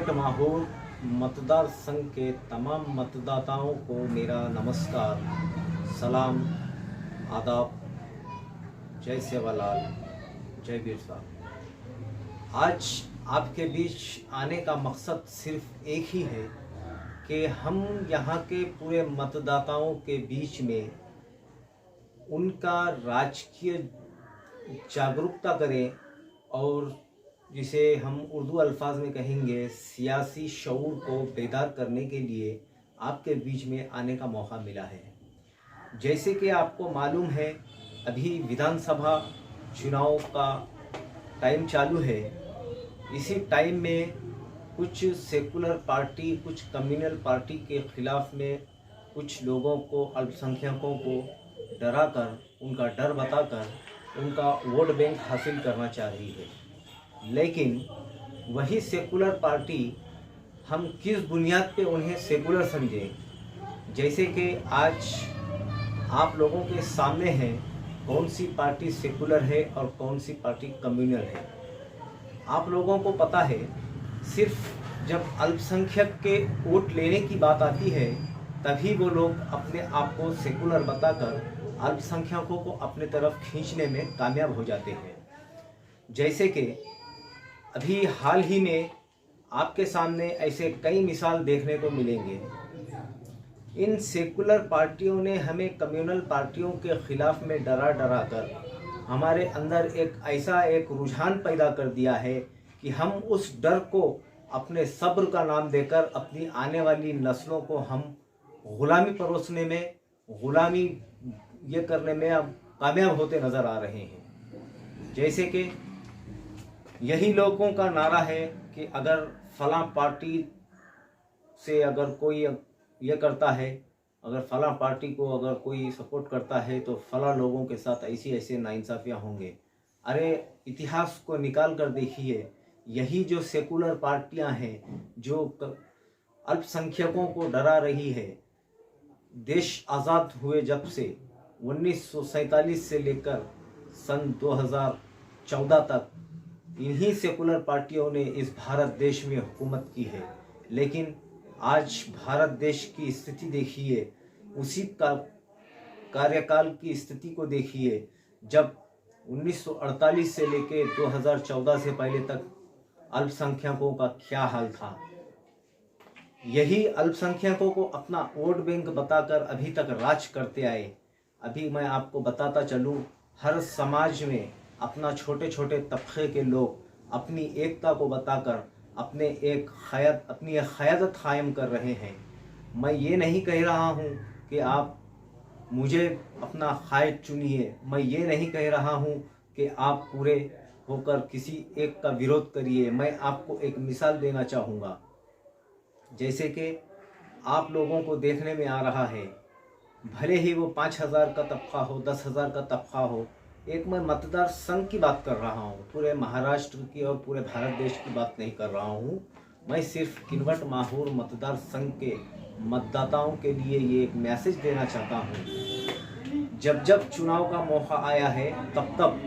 किनवट माहौर मतदार संघ के तमाम मतदाताओं को मेरा नमस्कार, सलाम, आदाब, जय सेवालाल, जय बिरसा। आज आपके बीच आने का मकसद सिर्फ एक ही है कि हम यहाँ के पूरे मतदाताओं के बीच में उनका राजकीय जागरूकता करें और जिसे हम उर्दू अल्फाज में कहेंगे सियासी शऊर को बेदार करने के लिए आपके बीच में आने का मौका मिला है। जैसे कि आपको मालूम है, अभी विधानसभा चुनाव का टाइम चालू है। इसी टाइम में कुछ सेकुलर पार्टी, कुछ कम्युनल पार्टी के ख़िलाफ़ में कुछ लोगों को, अल्पसंख्यकों को डराकर, उनका डर बताकर उनका वोट बैंक हासिल करना चाह रही है। लेकिन वही सेकुलर पार्टी हम किस बुनियाद पे उन्हें सेकुलर समझें? जैसे कि आज आप लोगों के सामने है कौन सी पार्टी सेकुलर है और कौन सी पार्टी कम्युनल है। आप लोगों को पता है, सिर्फ जब अल्पसंख्यक के वोट लेने की बात आती है तभी वो लोग अपने आप को सेकुलर बताकर अल्पसंख्यकों को अपने तरफ खींचने में कामयाब हो जाते हैं। जैसे कि अभी हाल ही में आपके सामने ऐसे कई मिसाल देखने को मिलेंगे। इन सेकुलर पार्टियों ने हमें कम्युनल पार्टियों के ख़िलाफ़ में डरा कर हमारे अंदर एक रुझान पैदा कर दिया है कि हम उस डर को अपने सब्र का नाम देकर अपनी आने वाली नस्लों को हम ग़ुलामी परोसने में, ग़ुलामी ये करने में अब कामयाब होते नज़र आ रहे हैं। जैसे कि यही लोगों का नारा है कि अगर फलां पार्टी से अगर कोई ये करता है, अगर फलां पार्टी को अगर कोई सपोर्ट करता है तो फलां लोगों के साथ ऐसी नाइंसाफ़ियाँ होंगे। अरे इतिहास को निकाल कर देखिए, यही जो सेकुलर पार्टियां हैं जो अल्पसंख्यकों को डरा रही है, देश आज़ाद हुए जब से 1947 से लेकर सन 2014 तक इन्हीं सेकुलर पार्टियों ने इस भारत देश में हुकूमत की है। लेकिन आज भारत देश की स्थिति देखिए, उसी का कार्यकाल की स्थिति को देखिए जब 1948 से लेकर 2014 से पहले तक अल्पसंख्यकों का क्या हाल था। यही अल्पसंख्यकों को अपना वोट बैंक बताकर अभी तक राज करते आए। अभी मैं आपको बताता चलूँ, हर समाज में अपना छोटे छोटे तबके के लोग अपनी एकता को बताकर अपनी एक क़यादत कायम कर रहे हैं। मैं ये नहीं कह रहा हूँ कि आप मुझे अपना क़ायद चुनिए, मैं ये नहीं कह रहा हूँ कि आप पूरे होकर किसी एक का विरोध करिए। मैं आपको एक मिसाल देना चाहूँगा। जैसे कि आप लोगों को देखने में आ रहा है, भले ही वो 5,000 का तबका हो, 10,000 का तबका हो, एक मैं मतदार संघ की बात कर रहा हूँ, पूरे महाराष्ट्र की और पूरे भारत देश की बात नहीं कर रहा हूँ। मैं सिर्फ किनवट माहौर मतदार संघ के मतदाताओं के लिए ये एक मैसेज देना चाहता हूँ। जब जब चुनाव का मौका आया है तब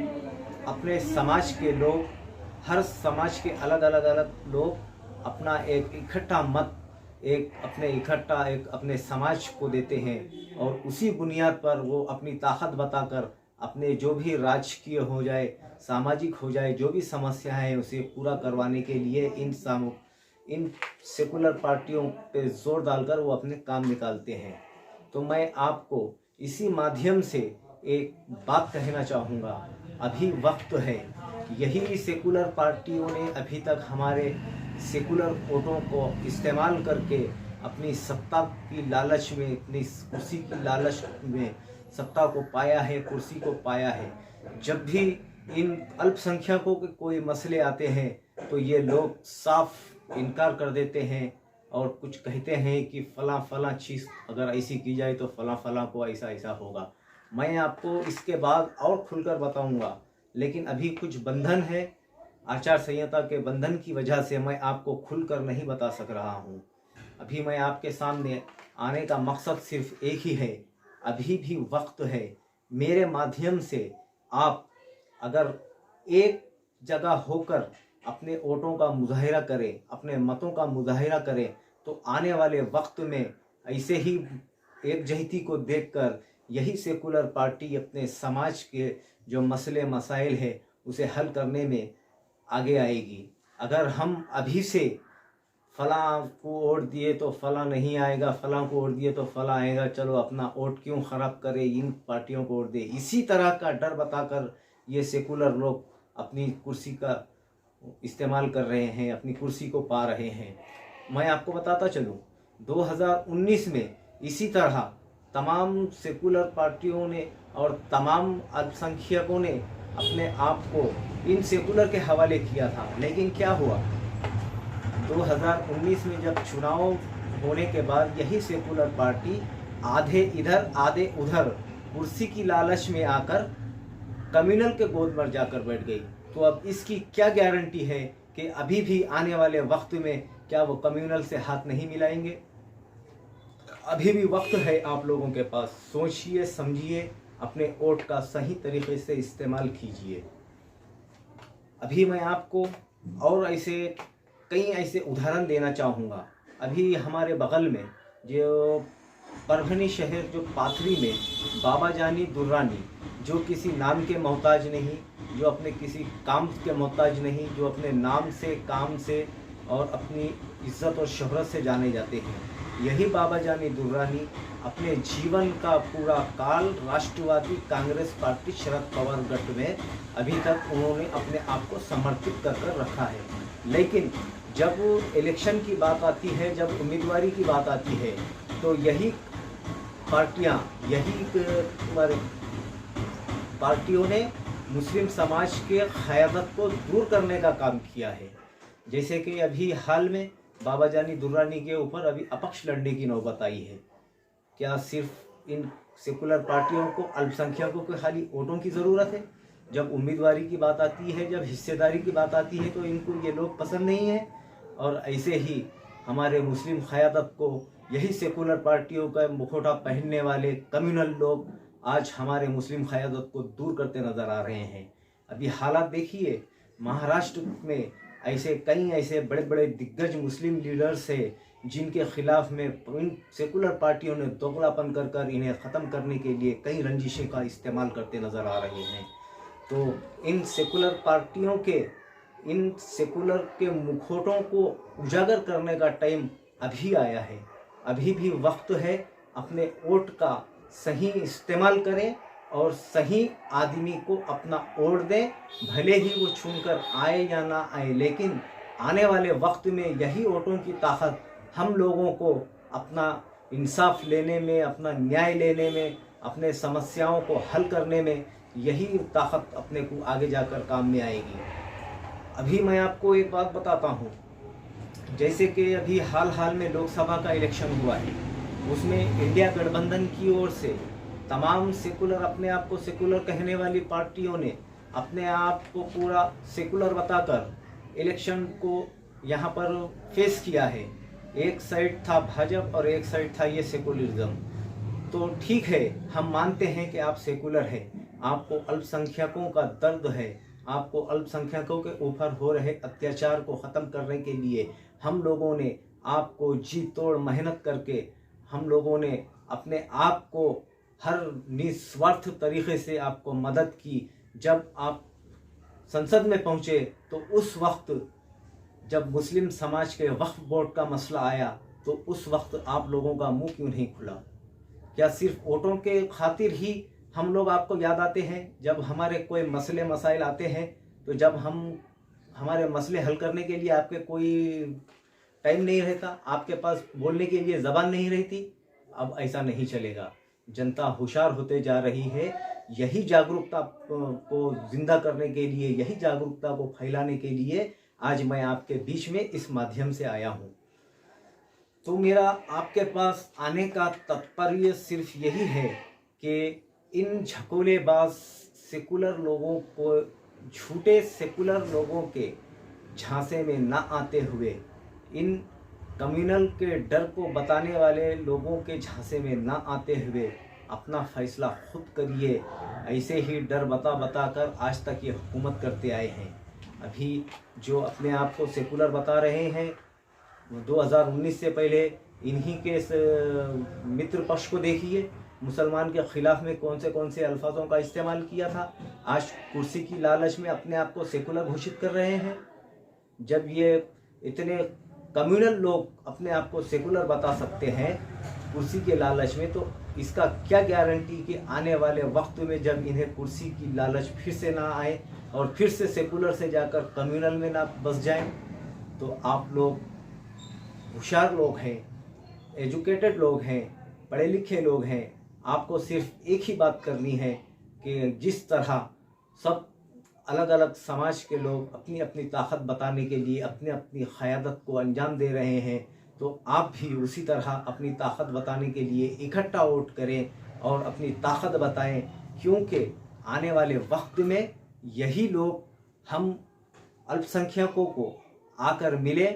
अपने समाज के लोग, हर समाज के अलग अलग लोग अपना एक इकट्ठा मत अपने समाज को देते हैं और उसी बुनियाद पर वो अपनी ताकत बताकर अपने जो भी राजकीय हो जाए, सामाजिक हो जाए, जो भी समस्याएं हैं उसे पूरा करवाने के लिए इन सेकुलर पार्टियों पे जोर डालकर वो अपने काम निकालते हैं। तो मैं आपको इसी माध्यम से एक बात कहना चाहूँगा, अभी वक्त है। यही सेकुलर पार्टियों ने अभी तक हमारे सेकुलर वोटों को इस्तेमाल करके अपनी सत्ता की लालच में, अपनी कुर्सी की लालच में सत्ता को पाया है, कुर्सी को पाया है। जब भी इन अल्पसंख्यकों के कोई मसले आते हैं तो ये लोग साफ इनकार कर देते हैं और कुछ कहते हैं कि फलां चीज़ अगर ऐसी की जाए तो फलां को ऐसा होगा। मैं आपको इसके बाद और खुलकर बताऊंगा, लेकिन अभी कुछ बंधन है, आचार संहिता के बंधन की वजह से मैं आपको खुलकर नहीं बता सक रहा हूँ। अभी मैं आपके सामने आने का मकसद सिर्फ एक ही है, अभी भी वक्त है। मेरे माध्यम से आप अगर एक जगह होकर अपने वोटों का मुजाहिरा करें, अपने मतों का मुजाहिरा करें, तो आने वाले वक्त में ऐसे ही एकजहती को देखकर यही सेकुलर पार्टी अपने समाज के जो मसले मसाइल है उसे हल करने में आगे आएगी। अगर हम अभी से फलां को वोट दिए तो फलां नहीं आएगा, फलां को वोट दिए तो फलां आएगा, चलो अपना वोट क्यों ख़राब करे, इन पार्टियों को वोट दे, इसी तरह का डर बताकर ये सेकुलर लोग अपनी कुर्सी का इस्तेमाल कर रहे हैं, अपनी कुर्सी को पा रहे हैं। मैं आपको बताता चलूँ 2019 में इसी तरह तमाम सेकुलर पार्टियों ने और तमाम अल्पसंख्यकों ने अपने आप को इन सेकुलर के हवाले किया था, लेकिन क्या हुआ 2019 में जब चुनाव होने के बाद यही सेकुलर पार्टी आधे इधर आधे उधर कुर्सी की लालच में आकर कम्युनल के गोद में जाकर बैठ गई। तो अब इसकी क्या गारंटी है कि अभी भी आने वाले वक्त में क्या वो कम्युनल से हाथ नहीं मिलाएंगे। अभी भी वक्त है आप लोगों के पास, सोचिए समझिए, अपने वोट का सही तरीके से इस्तेमाल कीजिए। अभी मैं आपको और कई ऐसे उदाहरण देना चाहूँगा। अभी हमारे बगल में जो परभनी शहर जो पाथरी में बाबा जानी दुर्रानी, जो किसी नाम के मोहताज नहीं, जो अपने किसी काम के मोहताज नहीं, जो अपने नाम से, काम से और अपनी इज्जत और शोहरत से जाने जाते हैं, यही बाबा जानी दुर्रानी अपने जीवन का पूरा काल राष्ट्रवादी कांग्रेस पार्टी शरद पवार गठ में अभी तक उन्होंने अपने आप को समर्पित कर रखा है। लेकिन जब इलेक्शन की बात आती है, जब उम्मीदवारी की बात आती है, तो यही पार्टियां, यही पार्टियों ने मुस्लिम समाज के क़यादत को दूर करने का काम किया है। जैसे कि अभी हाल में बाबा जानी दुर्रानी के ऊपर अभी अपक्ष लड़ने की नौबत आई है। क्या सिर्फ इन सेकुलर पार्टियों को, अल्पसंख्यकों को खाली वोटों की ज़रूरत है? जब उम्मीदवारी की बात आती है, जब हिस्सेदारी की बात आती है, तो इनको ये लोग पसंद नहीं है। और ऐसे ही हमारे मुस्लिम क़यादत को यही सेकुलर पार्टियों का मुखौटा पहनने वाले कम्युनल लोग आज हमारे मुस्लिम क़यादत को दूर करते नज़र आ रहे हैं। अभी हालात देखिए, महाराष्ट्र में कई ऐसे बड़े बड़े दिग्गज मुस्लिम लीडर्स हैं जिनके खिलाफ में इन सेकुलर पार्टियों ने दोगलापन कर इन्हें ख़त्म करने के लिए कई रंजिशें का इस्तेमाल करते नज़र आ रहे हैं। तो इन सेकुलर पार्टियों के, इन सेकुलर के मुखौटों को उजागर करने का टाइम अभी आया है। अभी भी वक्त है, अपने वोट का सही इस्तेमाल करें और सही आदमी को अपना वोट दें, भले ही वो चुनकर आए या ना आए। लेकिन आने वाले वक्त में यही वोटों की ताकत हम लोगों को अपना इंसाफ लेने में, अपना न्याय लेने में, अपने समस्याओं को हल करने में यही ताकत अपने को आगे जाकर काम में आएगी। अभी मैं आपको एक बात बताता हूँ, जैसे कि अभी हाल में लोकसभा का इलेक्शन हुआ है, उसमें इंडिया गठबंधन की ओर से तमाम सेकुलर, अपने आप को सेकुलर कहने वाली पार्टियों ने अपने आप को पूरा सेकुलर बताकर इलेक्शन को यहाँ पर फेस किया है। एक साइड था भाजपा और एक साइड था ये सेकुलरिज्म। तो ठीक है, हम मानते हैं कि आप सेकुलर हैं, आपको अल्पसंख्यकों का दर्द है, आपको अल्पसंख्यकों के ऊपर हो रहे अत्याचार को ख़त्म करने के लिए हम लोगों ने आपको जी तोड़ मेहनत करके, हम लोगों ने अपने आप को हर निस्वार्थ तरीके से आपको मदद की। जब आप संसद में पहुँचे तो उस वक्त जब मुस्लिम समाज के वक्फ बोर्ड का मसला आया तो उस वक्त आप लोगों का मुंह क्यों नहीं खुला? क्या सिर्फ वोटों के खातिर ही हम लोग आपको याद आते हैं? जब हमारे कोई मसले मसाइल आते हैं, तो जब हमारे मसले हल करने के लिए आपके कोई टाइम नहीं रहता, आपके पास बोलने के लिए ज़बान नहीं रहती? अब ऐसा नहीं चलेगा। जनता होशियार होते जा रही है। यही जागरूकता को जिंदा करने के लिए, यही जागरूकता को फैलाने के लिए आज मैं आपके बीच में इस माध्यम से आया हूँ। तो मेरा आपके पास आने का तात्पर्य सिर्फ यही है कि इन झकोलेबाज सेकुलर लोगों को, झूठे सेकुलर लोगों के झांसे में ना आते हुए, इन कम्युनल के डर को बताने वाले लोगों के झांसे में ना आते हुए अपना फैसला खुद करिए। ऐसे ही डर बता कर आज तक ये हुकूमत करते आए हैं। अभी जो अपने आप को सेकुलर बता रहे हैं, 2019 से पहले इन्हीं के इस मित्र पक्ष को देखिए, मुसलमान के ख़िलाफ़ में कौन से अल्फाजों का इस्तेमाल किया था। आज कुर्सी की लालच में अपने आप को सेकुलर घोषित कर रहे हैं। जब ये इतने कम्युनल लोग अपने आप को सेकुलर बता सकते हैं कुर्सी के लालच में, तो इसका क्या गारंटी कि आने वाले वक्त में जब इन्हें कुर्सी की लालच फिर से ना आए और फिर से सेकुलर से जाकर कम्युनल में ना बस जाएं। तो आप लोग होशियार लोग हैं, एजुकेटेड लोग हैं, पढ़े लिखे लोग हैं, आपको सिर्फ एक ही बात करनी है कि जिस तरह सब अलग अलग समाज के लोग अपनी अपनी ताकत बताने के लिए अपनी अपनी क़यादत को अंजाम दे रहे हैं, तो आप भी उसी तरह अपनी ताकत बताने के लिए इकट्ठा वोट करें और अपनी ताकत बताएं, क्योंकि आने वाले वक्त में यही लोग हम अल्पसंख्यकों को आकर मिले।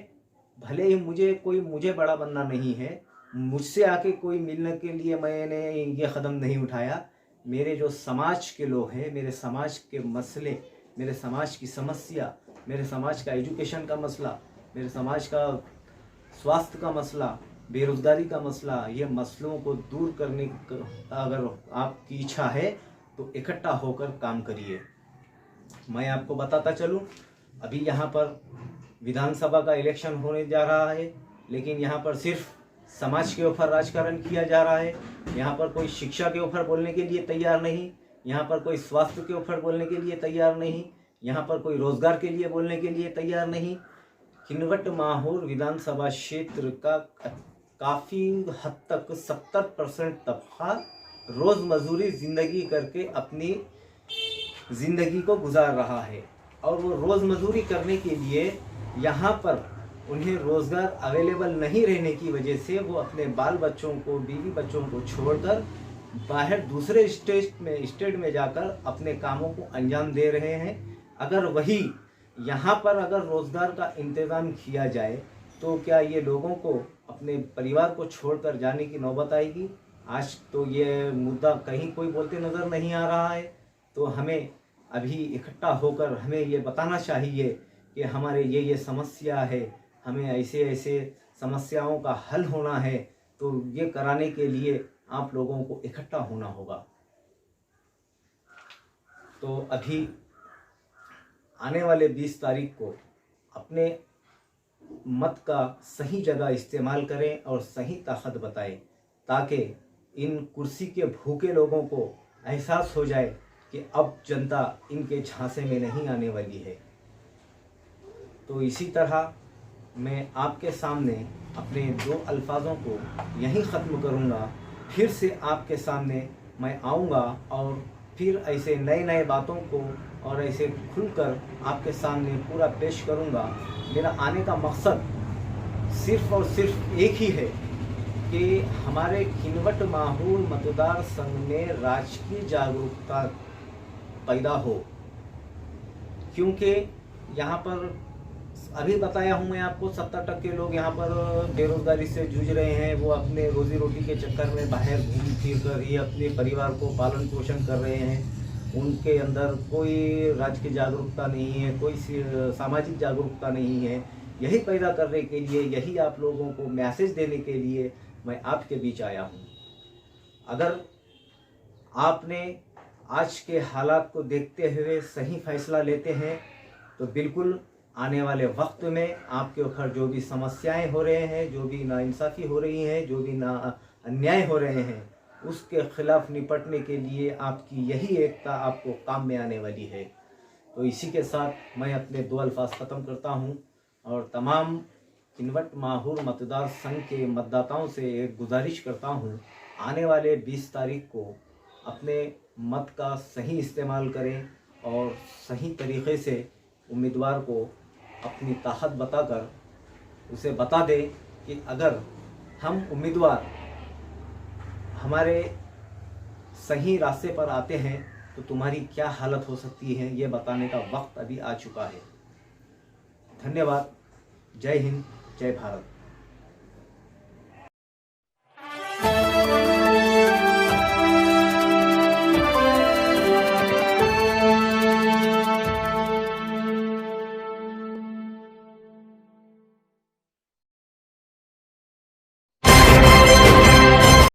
भले ही मुझे बड़ा बनना नहीं है, मुझसे आके कोई मिलने के लिए मैंने ये कदम नहीं उठाया। मेरे जो समाज के लोग हैं, मेरे समाज के मसले, मेरे समाज की समस्या, मेरे समाज का एजुकेशन का मसला, मेरे समाज का स्वास्थ्य का मसला, बेरोज़गारी का मसला, ये मसलों को दूर करने का अगर आपकी इच्छा है तो इकट्ठा होकर काम करिए। मैं आपको बताता चलूँ, अभी यहाँ पर विधानसभा का इलेक्शन होने जा रहा है, लेकिन यहाँ पर सिर्फ समाज के ऊपर राजकारण किया जा रहा है। यहाँ पर कोई शिक्षा के ऊपर बोलने के लिए तैयार नहीं, यहाँ पर कोई स्वास्थ्य के ऊपर बोलने के लिए तैयार नहीं, यहाँ पर कोई रोज़गार के लिए बोलने के लिए तैयार नहीं। किनवट माहौर विधानसभा क्षेत्र का काफ़ी हद तक 70% तबका रोज़ मजदूरी ज़िंदगी करके अपनी ज़िंदगी को गुजार रहा है, और वो रोज़ मजदूरी करने के लिए यहाँ पर उन्हें रोज़गार अवेलेबल नहीं रहने की वजह से वो अपने बाल बच्चों को, बीवी बच्चों को छोड़कर बाहर दूसरे स्टेट में जाकर अपने कामों को अंजाम दे रहे हैं। अगर वही यहाँ पर अगर रोज़गार का इंतज़ाम किया जाए तो क्या ये लोगों को अपने परिवार को छोड़कर जाने की नौबत आएगी? आज तो ये मुद्दा कहीं कोई बोलते नज़र नहीं आ रहा है। तो हमें अभी इकट्ठा होकर हमें ये बताना चाहिए कि हमारे ये समस्या है, हमें ऐसे समस्याओं का हल होना है। तो ये कराने के लिए आप लोगों को इकट्ठा होना होगा। तो अभी आने वाले 20 तारीख को अपने मत का सही जगह इस्तेमाल करें और सही ताकत बताएं, ताकि इन कुर्सी के भूखे लोगों को एहसास हो जाए कि अब जनता इनके झांसे में नहीं आने वाली है। तो इसी तरह मैं आपके सामने अपने 2 अल्फाजों को यहीं ख़त्म करूँगा। फिर से आपके सामने मैं आऊँगा और फिर ऐसे नए बातों को और ऐसे खुलकर आपके सामने पूरा पेश करूँगा। मेरा आने का मकसद सिर्फ़ और सिर्फ एक ही है कि हमारे किनवट माहौर मतदार संघ में राजकीय जागरूकता पैदा हो, क्योंकि यहाँ पर अभी बताया हूँ मैं आपको 70% लोग यहाँ पर बेरोज़गारी से जूझ रहे हैं। वो अपने रोज़ी रोटी के चक्कर में बाहर घूम फिर कर ही अपने परिवार को पालन पोषण कर रहे हैं। उनके अंदर कोई राजकीय जागरूकता नहीं है, कोई सामाजिक जागरूकता नहीं है। यही पैदा करने के लिए, यही आप लोगों को मैसेज देने के लिए मैं आपके बीच आया हूँ। अगर आपने आज के हालात को देखते हुए सही फैसला लेते हैं तो बिल्कुल आने वाले वक्त में आपके ऊपर जो भी समस्याएं हो रहे हैं, जो भी नाइंसाफ़ी हो रही हैं, जो भी अन्याय हो रहे हैं, उसके खिलाफ निपटने के लिए आपकी यही एकता आपको काम में आने वाली है। तो इसी के साथ मैं अपने 2 अल्फाज ख़त्म करता हूं और तमाम किनवट माहौर मतदार संघ के मतदाताओं से एक गुजारिश करता हूं, आने वाले 20 तारीख को अपने मत का सही इस्तेमाल करें और सही तरीक़े से उम्मीदवार को अपनी ताकत बताकर उसे बता दें कि अगर हम उम्मीदवार हमारे सही रास्ते पर आते हैं तो तुम्हारी क्या हालत हो सकती है, ये बताने का वक्त अभी आ चुका है। धन्यवाद। जय हिंद, जय भारत।